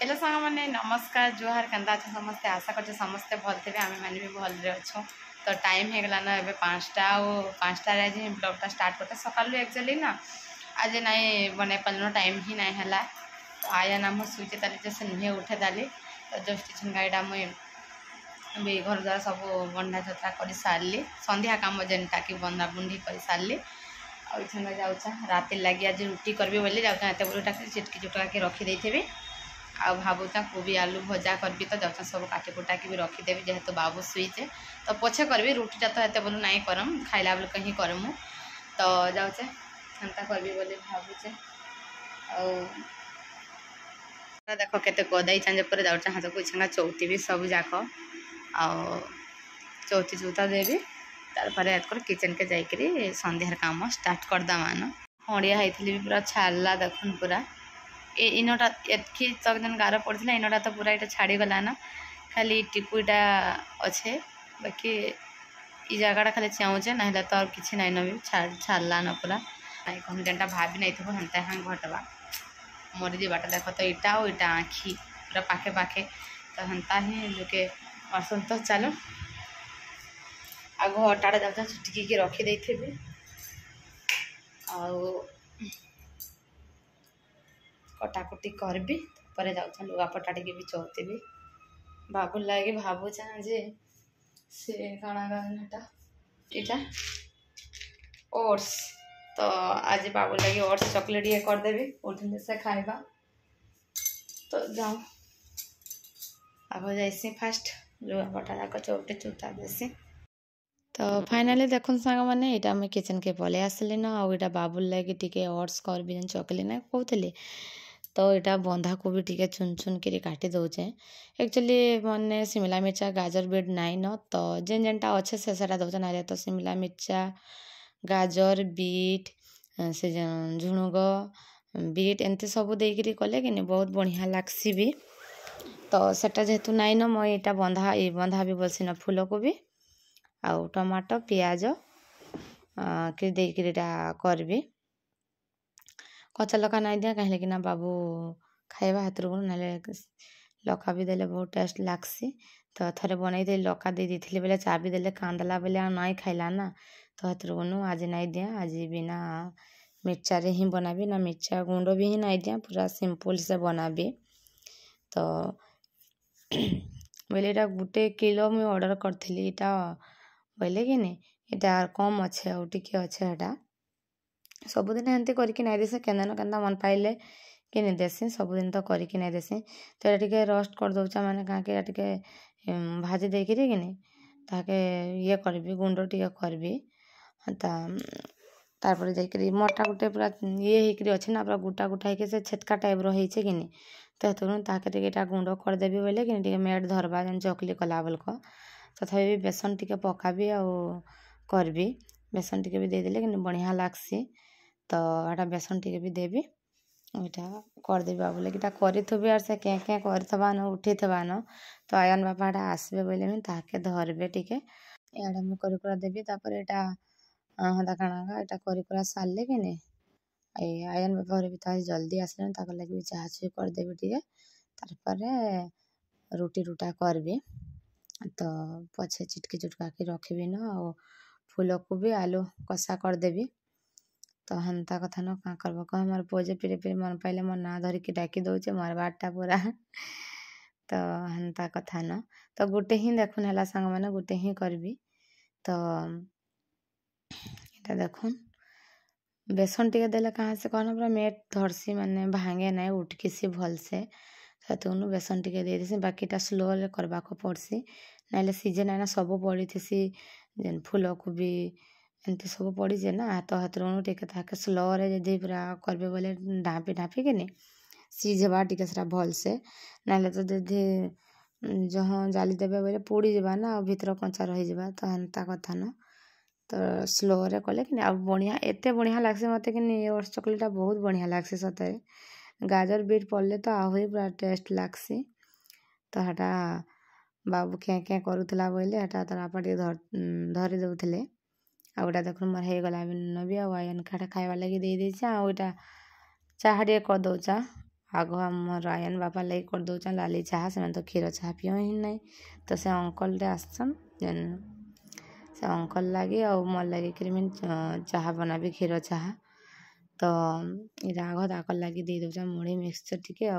Hello सांग मैंने नमस्कार जुहार केन्ता अच्छे समस्ते आशा कर समस्ते भल थे आम मैंने भी भल्रे अच्छु तो टाइम हो गला ना ए 5टा और 5टा आज ब्लॉगटा स्टार्ट करते सकालू एक्चुअली ना आज नाई बन पार्न टाइम ही ना है तो आया ना मुझे सुचे ताली से नुहे उठे ताली तो जस्ट इछन गाईटा मुई भी घर द्वारा सब बंधा छत्रा कर सारे संध्या कम जेनटा कि बंधा बुंधी कर सारे आछन जाऊँ राति लगे आज रुटी करी बोली जाऊँ एत चिटकी चुटका के रखीदे थे आ भावुचा कोबी आलू भजा करी तो जाऊँ सब काटी कुटा भी रखीदेवी जेहेतु बाबू शुईचे तो पछे करी रुटीटा तो एत बोलू नाई करम खाइला बेल कहीं करमु तो जाऊे एंता करी बोली भावुचे देख के गदाई चांजे पर जाऊँ हाथ को इच्छा चौथी भी सब जाक आ चौथी चौथा देवी तार एतकर किचन के जाकरी संध्यार काम स्टार्ट करदा मान हड़िया होती भी पूरा छाला देखुन पूरा इनटा एतकी तक जन गार पड़ा इनटा तो पूरा यहाँ छाड़ीगला ना खाली टिपुटा अच्छे बाकी ये जगटा खाली चाहूचे ना तो और किसी नाइन भी छाड़ला न पूरा कौन जेनटा भाभी नहीं थो हेन्ता हाँ घटवा मरी जाटा देख तो इटा और इटा आँखी पूरा पाखे पाखे तो हेन्ता ही लोके असंतोष चलो आग अटाटा जाऊँ छुटकी रखीदे थे कटाकुटी करबी पर जाऊँ लुगापटा टे भी चौथी बाबू लगे भावुचा जे से काଣା गाटा इटा ओट्स तो आज बाबू लगे ओट्स चॉकलेट ये करदेवी उठे से खाइबा तो जाऊँ आग जैसी फास्ट लुगापटा जाक चौटे चुता देसी तो फाइनाली देखुन सांग मैंने यहाँ मुझे किचन के पलि आसली ना आईटा बाबू लगे टी ओट्स करबी जेन चॉकलेट ना कहते तो यहाँ बंधा कोबी टी चुन चुन कर काटी दौचे एक्चुअली मैंने शिमला मिर्चा गाजर बीट नाई न तो जेन जेनटा अच्छे से दौचे ना तो शिमला मिर्चा गाजर बीट से झुणुग बीट एमती सब देकर कले कि बहुत बढ़िया लग्सी भी तो सेटा जेहेतु नाई न मैं यहाँ बंधा भी बोलसी न फूल कोबी आउ टमाटो पियाज कि देकर करबी कच्चा लका नहीं दिया कहीं लेकिन बाबू खाइबा हाथ ना लका भी देले बहुत टेस्ट लागसी तो थरे बनई दे लका दे दी बेले चा भी देले कांदला बेले नहीं खाइला ना तो हाथ आज नहीं दिया आज बिना मिर्चा रे ही बनाबी ना मिर्चा गुंड भी ही नहीं दिया पूरा सिंपल से बनाबी तो बोले यहाँ गोटे किलो मुझे ऑर्डर करी इटा बोले कि यहाँ कम अच्छे आउ टे अच्छे यहाँ सबुदिन एमती करके नहीं देसी केन्दा न केन्दा मन पाइले कि नहीं देसी सबुदिन तो करके नहीं देसी तो यहाँ टे रोस्ट कर दौचा मैंने कहीं टे भाजी देकर कि नहीं ताके ये करी गुंड टे करी तारपर जाकर मोटा गोटे पूरा ये होकर अच्छे ना पूरा गोटा गोटा होकर से छेटका टाइप रही कि नहीं तो ताके टे गुंड करदेवी बोले कि टे मेट धरबा जेन चकली कला बेलक तथापि बेसन टे पकाबी आ करबी बेसन टे भी देदेले कि बढ़िया लागसी तो यहाँ बेसन टे भी देवी यहाँ करदेवी बाबू लगे करी आर से क्या कर उठी न तो आयन बापा यहाँ आसबे बोले मुझे ताके धरबे टे यहाँ मुझे कर देवी तापर यहाँ हाँ काଣା यहाँ कर सारे कि नहीं आयन बापा भी तो जल्दी आसले लगे भी चाह चुई करदेवी टे तार रुटी रुटा करबी तो पछे चिटकी चुटका के रखी न फूल कोबी आलू कषा करदेवी तो हेन्ता कथा न क्या करब कह मोर पोजे फिर फिर मन पाइले मोर ना धरिकी डाकी दौचे मोर बाटा पूरा तो हेन्ता कथा न तो गोटे ही देखुन है सांग मैंने गोटे ही करबी तो यहाँ देखुन बेसन टे देले कहाँ से कहना पूरा मेट धरसी मैंने भांगे ना उठकी सी भल से तो बेसन टे दे देसी बाकीटा स्लो करवा को पड़सी ना सीजे ना सब पड़ी थी जेन फूल कोबी एमती सब पड़ीजे ना तो हाथ टे स्लो रे पूरा करबे बोले ढाँपी ढाँपी कि नहीं सीझेबा टे भल से ना तो दे जहाँ जाली देवे बोले पोड़ी जावा ना भीतर कंचा रही जावा तो हेन्ता कथा न तो स्लो रे कले कि आ बढ़िया एते बढ़िया लागसी मत कि ओट्स चॉकलेट बहुत बढ़िया लागसी सतरे गाजर बीट पड़ले तो आहरी पूरा टेस्ट लागसी तो हटा बाबू क्या क्या करूला बोले हटा तार आप धरी दौले आउटा देख मोर हो गला भी आयन खाटा खाइबा लगे दे देचा आउटा चाह टे कर दौचा आग आम आयन बापा लगे कर दौन लाली चाह से तो क्षीर चाह पियो ही नहीं तो से अंकल आसन जेन से अंकल लगे और मोर लगे कि चाह बनाबी क्षीर चाह तो राघ ताकर लगे दे दौन मुढ़ी मिक्सचर टिके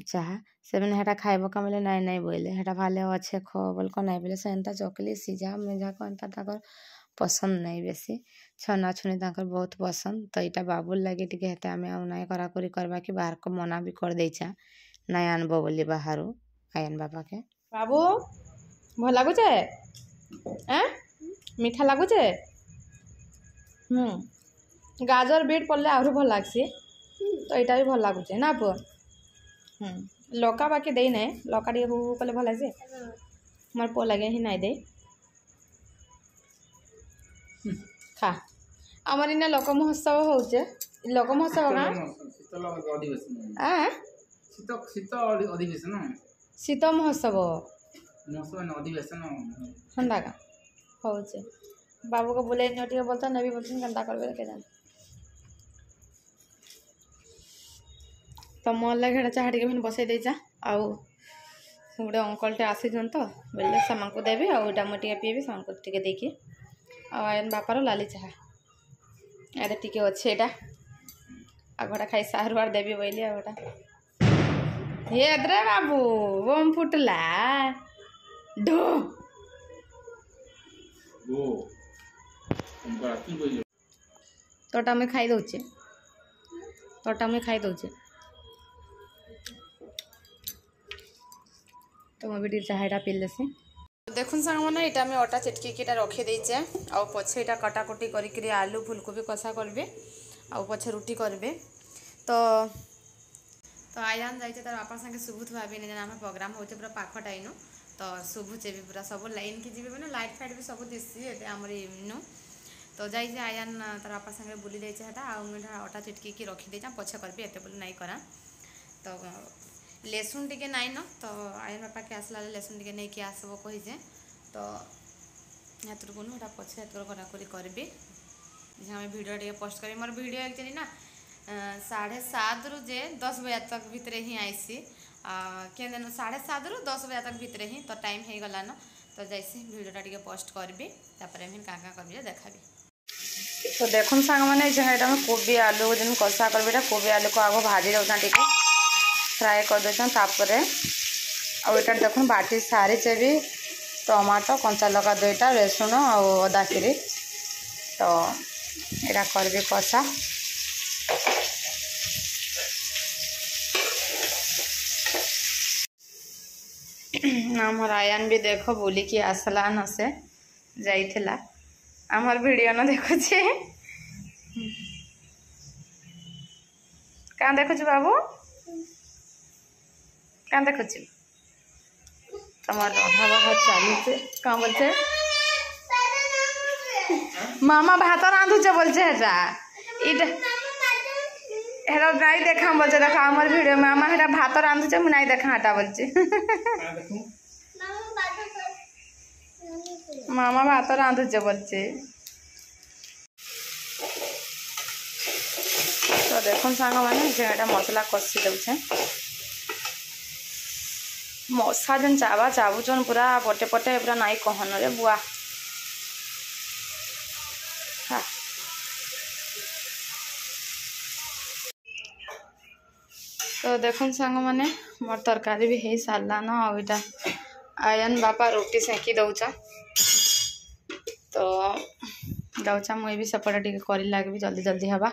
चाह से मैंने हेटा खाइब का बोले नाई नाई बोले हेटा भाले अच्छे खो बोल को नाई बोले से एंता चकली सीझा मेझा को एंता ताकर पसंद नहीं बेसी छना छुनी ताकर बहुत पसंद तो यहाँ बाबुल लगे टिके हेता आमे आउ नाई कराकुरी करबा कि बाहर को मना भी कर देछा नाई आनबो बोली बाहर आयन बाबा के बाबू भल लगुचे मीठा लगुचे गाजर बीट पड़ले आहरी भल लगसी तो यहाँ भी भल लगुचे ना पुआ लौका बाकी दे ना लौका टे हु कले भल लगे मोर पुआ लगे ही नाई दे खा आमर इना लोक महोत्सव होचे लोक महोत्सव का शीत महोत्सव हंदा का होचे बाबू को बोले टे बोलता नबी बोलते केन्ता करबे के जान तो मोर लगे हेटा चाह टे बसई देचा आउ गोटे अंकल टे आसीछन तो बोले सामान को देवी आटा मुझे पीबी सामान को टे देखी आयन बापार लाली चाह अरे टी अच्छे यहाँ आगटा खाई सारुआर देवी बोली आगटा हे रे बाबू बम फुटला ढो तोटा मुई खाई दौचे तो मैं भी चाह पी लेसी देखुन सांग मैंने यहाँ आम अटा चिटकी रखी देचे आ पछे यहाँ कटाकटी करी आलू फुलकोबी कषा करबे आ पछे रुटी करबे तो आयान जाइए तार बापा संगे शुभुत भाभी नहीं आम प्रोग्राम होचे पूरा पाख टाइनु तो शुभुचे भी पूरा सब लाइन की जी मैंने लाइट फाइट भी सब दिशी आमर इनु तो जाइए आयान तार बापा संगे बुली जाइए अटा चिटकी रखी देचा पछे करबी एते बोली नाई करा तो लेसुन टिके नाइन तो आयन बापा के आसला लेसुन टिके नहीं कि आसब कहीजे तो हाथ को ना पछे हाथ कराकुरी करी आम भिडियो टे पोस्ट करी मोर भिडियो एक्चुअली ना 7:30 रु जे 10 बजे तक भितर ही आईसी के 7:30 रु 10 बजे तक भितर ही तो टाइम हो गला न तो जैसे भिडियोटा टे पोस्ट करी क्या कर देखा तो देखुन सांग मैंने यहाँ कोबी आलू जो कषा करी कोबी आलू को आग भाजी दौना टे फ्राए कर देछन तापरे आ एटा देखुन बाटी सारी भी टमाटो कंचा लगा दुईटा रसुण और अदा खीरी तो यहाँ करबी कषा आमर आयान भी देख बोली कि आसला न से जाइथिला आमर वीडियो न देखुचे क्या देखुच बाबू क्या देखुच तुम रधा बहा चलुचे क्या बोलचे मामा भात रांधुचे बोलचे हेटा हेटा नाई देखा बोलचे देखा आमर वीडियो में मामा हेटा भात रांधुचे मुझे नाई देखा हटा बोलचे मामा भात रांधुचे बोलचे तो देखो सांग मैंने जेटा मसला कषि दौचे मशा जेन चाबा चाबुचन पूरा पटे पटे पूरा नाई कहन रे बुआ हाँ तो देखो सांग मैंने मोर तरकारी भी हो सारा न आईटा आयन बापा रोटी सेकी दौचा तो दौचा मुई भी सेपटे टी कर लगे जल्दी जल्दी हवा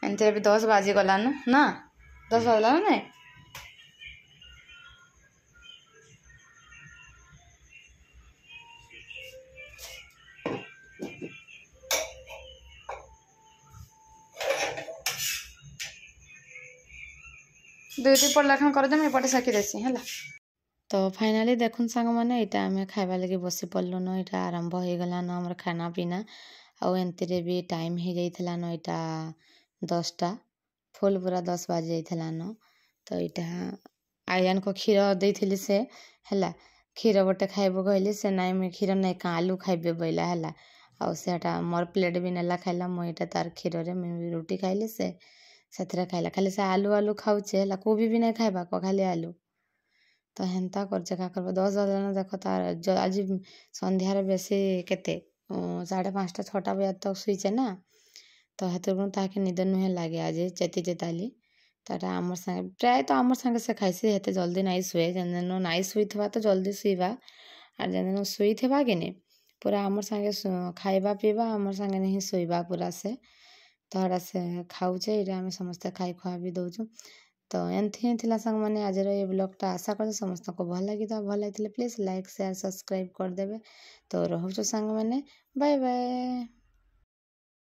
एमती भी 10 बाजी गला ना 10 बाजला ना नहीं दुई पट लेखा कर दे एपटे सेकी देसी है तो फाइनाली देखुन सांग मैंने यहाँ आम खाइबा लगे बसी पड़लु न यहाँ आरंभ हो गला न आम खाना पीना आमती भी टाइम हो जाता न यहाँ 10टा फुल पूरा 10 बाजी जाता न तो यहाँ आयन को क्षीर देती से है क्षीर गोटे खाइब कहली से नाई मुझे क्षीर नहीं क्या आलू खाइबे बोला है आटा मोर प्लेट भी नेला खाइला मुझे तार क्षीर में रुटी खाइली से ସେଥିରେ ଖାଇଲା ଖାଲି ସେ ଆଲୁ ଆଲୁ ଖାଉଛେ ହେଲା କୋବି ବି ନାଇଁ ଖାଇବା ଖାଲି ଆଲୁ ତ ହେନ୍ତା କରୁଛେ କାଁ କରବ 10 ଜଣ ଦେଖ ତାର ଆଜି ସନ୍ଧ୍ୟାରେ ବେଶୀ କେତେ 5:30 6ଟା ବଜେ ତକ ଶୋଇଛେ ନା ତ ହେତେବେଳୁ ତାହାକେ ନିଦ ନୁହେଁ ଲାଗେ ଆଜି ଚେତି ଚେତାଲି ତାଟା ଆମର୍ ସାଙ୍ଗେ ପ୍ରାୟତଃ ଆମର୍ ସାଙ୍ଗେ ସେ ଖାଇସି ହେତେ ଜଲ୍ଦି ନାଇଁ ଶୁଏ ଯେନ୍ ନାଇଁ ଶୋଇଥିବା ତ ଜଲ୍ଦି ଶୋଇବା ଆର୍ ଯେନ୍ ଶୋଇଥିବା କି ନି ପୁରା ଆମର୍ ସାଙ୍ଗେ ଖାଇବା ପିଇବା ଆମର୍ ସାଙ୍ଗେ ହିଁ ଶୋଇବା ପୁରା ସେ ତ ହେଟା ସେ ଖାଉଛେ ଏଇଟା ଆମେ ସମସ୍ତେ ଖାଇ ଖୁଆ ବି ଦଉଛୁ ତ ଏମିତି ହିଁ ଥିଲା ସାଙ୍ଗମାନେ ଆଜିର ଏ ବ୍ଲଗ୍ଟା ଆଶା କରୁଛି ସମସ୍ତଙ୍କୁ ଭଲ ଲାଗିଥିବ ଭଲ ଲାଗିଥିଲେ ପ୍ଲିଜ୍ ଲାଇକ୍ ସେୟାର ସବସ୍କ୍ରାଇବ୍ କରିଦେବେ ତ ରହୁଛୁ ସାଙ୍ଗମାନେ ବାଏ ବାଏ।